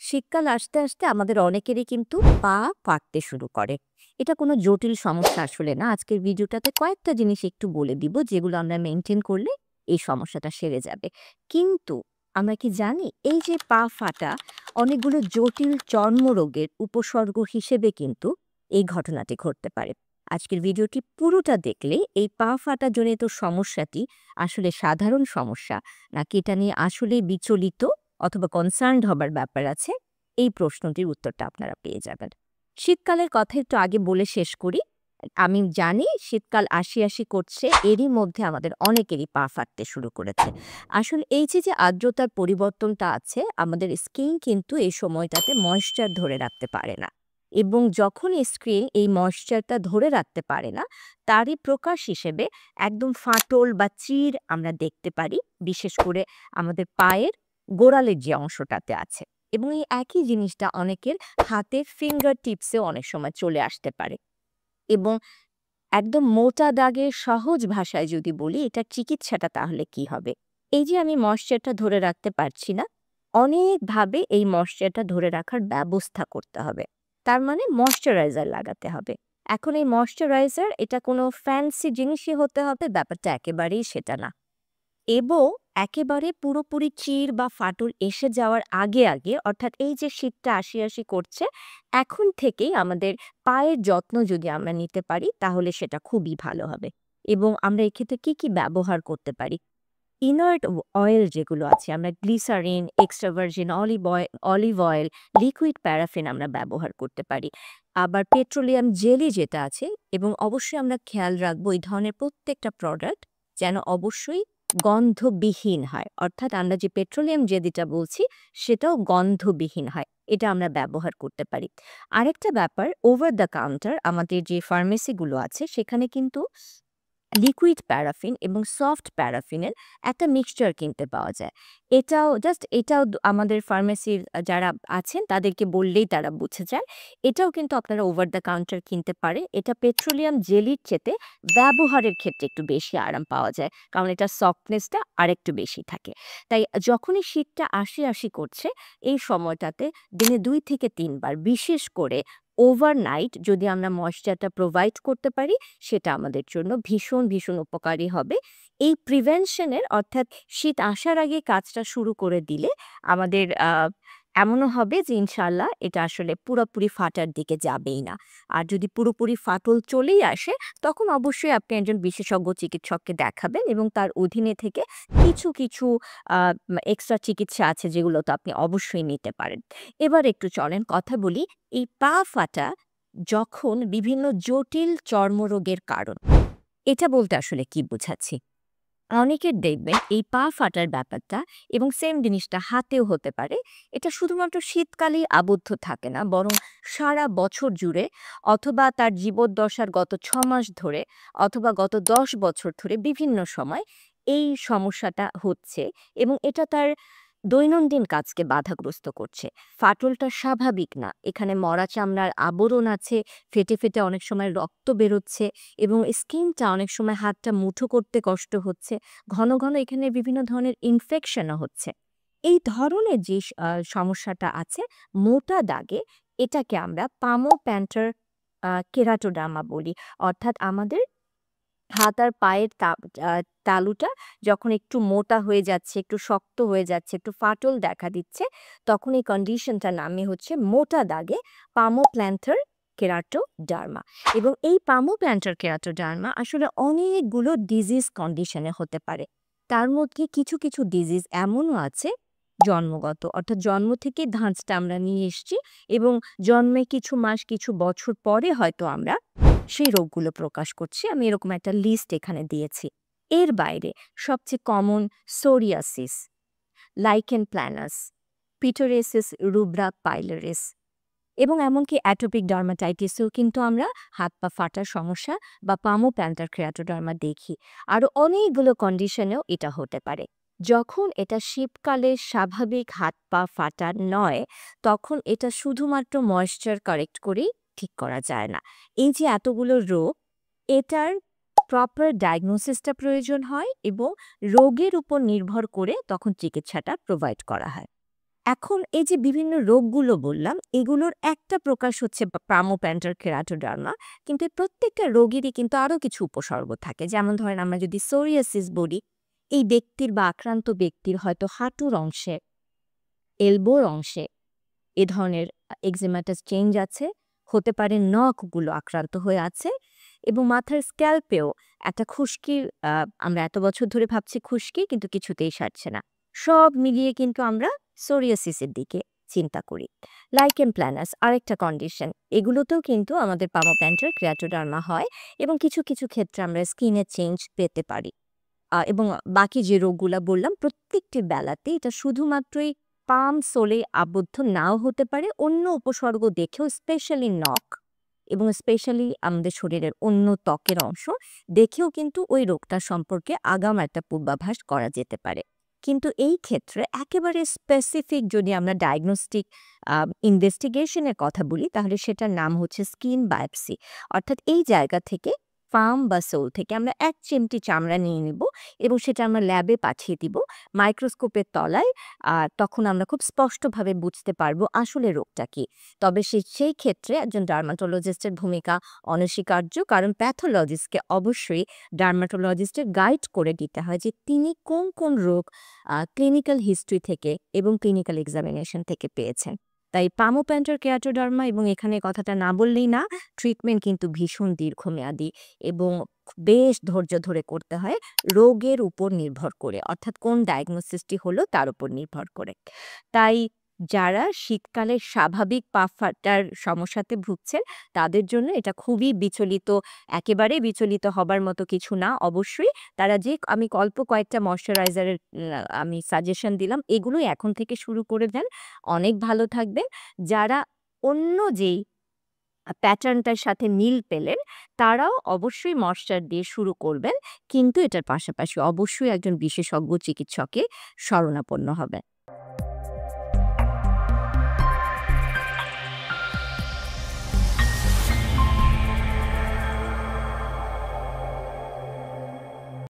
শীতকাল আসতে, আসতে আমাদের অনেকেরই কিন্তু পা ফাটতে শুরু করে। এটা কোনো জটিল সমস্যা আসলে না। আজকের ভিডিওটাতে কয়েকটা জিনিস একটু বলে দিব, যেগুলো আমরা মেইনটেইন করলে এই সমস্যাটা সেরে যাবে। কিন্তু আমরা কি জানি এই যে পা ফাটা অনেকগুলো জটিল চর্মরোগের উপসর্গ হিসেবে কিন্তু এই ঘটনাটি ঘটতে পারে। আজকের ভিডিওটি পুরোটা দেখলে এই পা ফাটা জনিত সমস্যাটি আসলে সাধারণ সমস্যা নাকি এটা নিয়ে আসলেই বিচলিত অথবা কনসার্নড হবার ব্যাপার আছে, এই প্রশ্নটির উত্তরটা আপনারা পেয়ে যাবেন। শীতকালের কথা একটু আগে বলে শেষ করি। আমি জানি শীতকাল আসি, আসি করছে, এরই মধ্যে আমাদের অনেকেরই পা ফাটতে শুরু করেছে। আসলে এই যে আর্দ্রতার পরিবর্তনটা আছে, আমাদের স্কিন কিন্তু এই সময়টাতে ময়েশ্চার ধরে রাখতে পারে না। এবং যখন স্কিন এই ময়েশ্চারটা ধরে রাখতে পারে না, তারই প্রকাশ হিসেবে একদম ফাটল বা চির আমরা দেখতে পারি, বিশেষ করে আমাদের পায়ের গোড়ালির যে অংশটাতে আছে। এবং এই একই জিনিসটা অনেকের হাতের ফিঙ্গার টিপসেও অনেক সময় চলে আসতে পারে। এবং একদম মোটা দাগের সহজ ভাষায় যদি বলি এটার চিকিৎসাটা তাহলে কি হবে? এই যে আমি ময়েশ্চারটা ধরে রাখতে পারছি না, অনেকভাবে এই ময়েশ্চারটা ধরে রাখার ব্যবস্থা করতে হবে। তার মানে ময়েশ্চারাইজার লাগাতে হবে। এখন এই ময়েশ্চারাইজার এটা কোনো ফ্যান্সি জিনিসই হতে হবে, ব্যাপারটা একেবারেই সেটা না। এবং একেবারে পুরোপুরি চির বা ফাটল এসে যাওয়ার আগে, আগে অর্থাৎ এই যে শীতটা আসি, আসি করছে, এখন থেকেই আমাদের পায়ের যত্ন যদি আমরা নিতে পারি তাহলে সেটা খুবই ভালো হবে। এবং আমরা এক্ষেত্রে কি ব্যবহার করতে পারি? ইনার্ট অয়েল যেগুলো আছে, আমরা glycerine, extra virgin olive oil, liquid paraffin আমরা ব্যবহার করতে পারি। আবার পেট্রোলিয়াম জেলি যেটা আছে, এবং অবশ্যই আমরা খেয়াল রাখবো এই ধরনের প্রত্যেকটা প্রোডাক্ট যেন অবশ্যই গন্ধবিহীন হয়। অর্থাৎ আমরা যে পেট্রোলিয়াম জেলিটা বলছি সেটাও গন্ধবিহীন হয়। এটা আমরা ব্যবহার করতে পারি। আরেকটা ব্যাপার, ওভার দ্য কাউন্টার আমাদের যে ফার্মেসিগুলো আছে সেখানে কিন্তু লিকুইড প্যারাফিন এবং সফট প্যারাফিনের একটা মিক্সচার কিনতে পাওয়া যায়। এটাও আমাদের ফার্মেসির যারা আছেন তাদেরকে বললেই তারা বুঝে যায়। এটাও কিন্তু আপনারা ওভার দ্য কাউন্টার কিনতে পারে। এটা পেট্রোলিয়াম জেলির চেতে ব্যবহারের ক্ষেত্রে একটু বেশি আরাম পাওয়া যায়। কারণ এটার সফটনেসটা আরেকটু বেশি থাকে। তাই যখনই শীতটা আসি, আসি করছে এই সময়টাতে দিনে ২ থেকে ৩ বার বিশেষ করে ওভারনাইট যদি আমরা ময়েশ্চারটা প্রোভাইড করতে পারি সেটা আমাদের জন্য ভীষণ, ভীষণ উপকারী হবে। এই প্রিভেনশনের অর্থাৎ শীত আসার আগে কাজটা শুরু করে দিলে আমাদের এমনও হবে যে ইনশাআল্লাহ এটা আসলে পুরোপুরি ফাটার দিকে যাবেই না। আর যদি পুরোপুরি ফাটল চলেই আসে তখন অবশ্যই আপনি একজন বিশেষজ্ঞ চিকিৎসককে দেখাবেন এবং তার অধীনে থেকে কিছু আ এক্সট্রা চিকিৎসা আছে যেগুলো তো আপনি অবশ্যই নিতে পারেন। এবার একটু চলেন কথা বলি এই পা ফাটা যখন বিভিন্ন জটিল চর্মরোগের কারণ, এটা বলতে আসলে কি বোঝাচ্ছি? অনেকের দেখবেন এই পা ফাটার ব্যাপারটা এবং সেম জিনিসটা হাতেও হতে পারে। এটা শুধুমাত্র শীতকালেই আবদ্ধ থাকে না, বরং সারা বছর জুড়ে অথবা তার জীবদ্দশার গত ৬ মাস ধরে অথবা গত ১০ বছর ধরে বিভিন্ন সময় এই সমস্যাটা হচ্ছে এবং এটা তার দৈনন্দিন কাজকে বাধাগ্রস্ত করছে। ফাটলটা স্বাভাবিক না। এখানে মরা চামড়ার আবরণ আছে, ফেটে অনেক সময় রক্ত বেরোচ্ছে এবং স্কিনটা অনেক সময় হাতটা মুঠো করতে কষ্ট হচ্ছে। ঘন এখানে বিভিন্ন ধরনের ইনফেকশনও হচ্ছে। এই ধরনের যে সমস্যাটা আছে মোটা দাগে, এটাকে আমরা পামো প্যান্টার কেরাটোডার্মা বলি। অর্থাৎ আমাদের হাত আর পায়ের তালুটা যখন একটু মোটা হয়ে যাচ্ছে, একটু শক্ত হয়ে যাচ্ছে, একটু ফাটল দেখা দিচ্ছে, তখন এই কন্ডিশনটার নামই হচ্ছে মোটা দাগে পামো প্ল্যান্টার কেরাটোডার্মা। এবং এই পামো প্ল্যান্টার কেরাটোডার্মা আসলে অনেকগুলো ডিজিজ কন্ডিশনে হতে পারে। তার মধ্যে কিছু ডিজিজ এমনও আছে জন্মগত, অর্থাৎ জন্ম থেকে ধাঁচটা আমরা নিয়ে এসেছি এবং জন্মে কিছু মাস, কিছু বছর পরে হয়তো আমরা সেই রোগগুলো প্রকাশ করছি। আমি এরকম একটা লিস্ট এখানে দিয়েছি। এর বাইরে সবচেয়ে common psoriasis, lichen planus, pityriasis rubra pilaris এবং এমনকি অ্যাটোপিক ডার্মাটাইটিসেও কিন্তু আমরা হাত পা ফাটার সমস্যা বা পামো প্যান্টার কেরাটোডার্মা দেখি। আরও অনেকগুলো কন্ডিশনেও এটা হতে পারে। যখন এটা শীতকালে স্বাভাবিক হাত পা ফাটা নয়, তখন এটা শুধুমাত্র ময়েশ্চার কারেক্ট করেই ঠিক করা যায় না। এই যে এতগুলো রোগ, এটার প্রপার ডায়াগনোসিসটা প্রয়োজন হয় এবং রোগের উপর নির্ভর করে তখন চিকিৎসাটা প্রোভাইড করা হয়। এখন এই যে বিভিন্ন রোগগুলো বললাম, এগুলোর একটা প্রকাশ হচ্ছে পামোপ্যান্টার কেরাটোডার্মা। কিন্তু এই প্রত্যেকটা রোগেরই কিন্তু আরো কিছু উপসর্গ থাকে। যেমন ধরেন আমরা যদি সোরিয়াসিস বলি, এই ব্যক্তির বা আক্রান্ত ব্যক্তির হয়তো হাঁটুর অংশে, এলবোর অংশে এ ধরনের এক্সিমাটাস চেঞ্জ আছে, হতে পারে নখগুলো আক্রান্ত হয়ে আছে এবং মাথার স্ক্যাল্পেও একটা খুশকির আমরা এত বছর ধরে ভাবছি খুশকি কিন্তু কিছুতেই সারছে না। সব মিলিয়ে কিন্তু আমরা সোরিয়াসিসের দিকে চিন্তা করি। লাইকেন প্ল্যানাস আরেকটা কন্ডিশন। এগুলোতেও কিন্তু আমাদের পামোপ্যান্টার কেরাটোডার্মা হয় এবং কিছু, কিছু ক্ষেত্রে আমরা স্কিনের চেঞ্জ পেতে পারি। এবং বাকি যে রোগগুলা বললাম প্রত্যেকটি বেলাতে এটা শুধুমাত্রই পাম সোলে আবদ্ধ নাও হতে পারে, অন্য উপসর্গ দেখেও স্পেশালি নখ এবং স্পেশালি আমাদের শরীরের অন্য ত্বকের অংশ দেখেও কিন্তু ওই রোগটা সম্পর্কে আগাম একটা পূর্বাভাস করা যেতে পারে। কিন্তু এই ক্ষেত্রে একেবারে স্পেসিফিক যদি আমরা ডায়াগনস্টিক ইনভেস্টিগেশনের কথা বলি তাহলে সেটার নাম হচ্ছে স্কিন বায়োপসি। অর্থাৎ এই জায়গা থেকে পাম বা সোল থেকে আমরা এক চিমটি চামড়া নিয়ে নিব এবং সেটা আমরা ল্যাবে পাঠিয়ে দিব মাইক্রোস্কোপের তলায়। আর তখন আমরা খুব স্পষ্টভাবে বুঝতে পারবো আসলে রোগটা কি। তবে সেই ক্ষেত্রে একজন ডার্মাটোলজিস্টের ভূমিকা অনস্বীকার্য, কারণ প্যাথোলজিস্টকে অবশ্যই ডার্মাটোলজিস্টের গাইড করে দিতে হয় যে তিনি কোন কোন রোগ ক্লিনিক্যাল হিস্ট্রি থেকে এবং ক্লিনিক্যাল এক্সামিনেশন থেকে পেয়েছেন। তাই পামোপ্যান্টার কেরাটোডার্মা এবং এখানে কথাটা না বললেই না, ট্রিটমেন্ট কিন্তু ভীষণ দীর্ঘমেয়াদী এবং বেশ ধৈর্য ধরে করতে হয় রোগের উপর নির্ভর করে, অর্থাৎ কোন ডায়াগনোসিসটি হলো তার উপর নির্ভর করে। তাই যারা শীতকালে স্বাভাবিক পা ফাটার সমস্যাতে ভুগছেন তাদের জন্য এটা খুবই বিচলিত, একেবারে বিচলিত হবার মতো কিছু না। অবশ্যই তারা যে আমি অল্প কয়েকটা ময়শ্চারাইজারের আমি সাজেশন দিলাম এগুলোই এখন থেকে শুরু করে দেন, অনেক ভালো থাকবেন। যারা অন্য যেই প্যাটার্নটার সাথে মিল পেলেন তারাও অবশ্যই ময়শ্চার দিয়ে শুরু করবেন। কিন্তু এটার পাশাপাশি অবশ্যই একজন বিশেষজ্ঞ চিকিৎসকের শরণাপন্ন হবেন।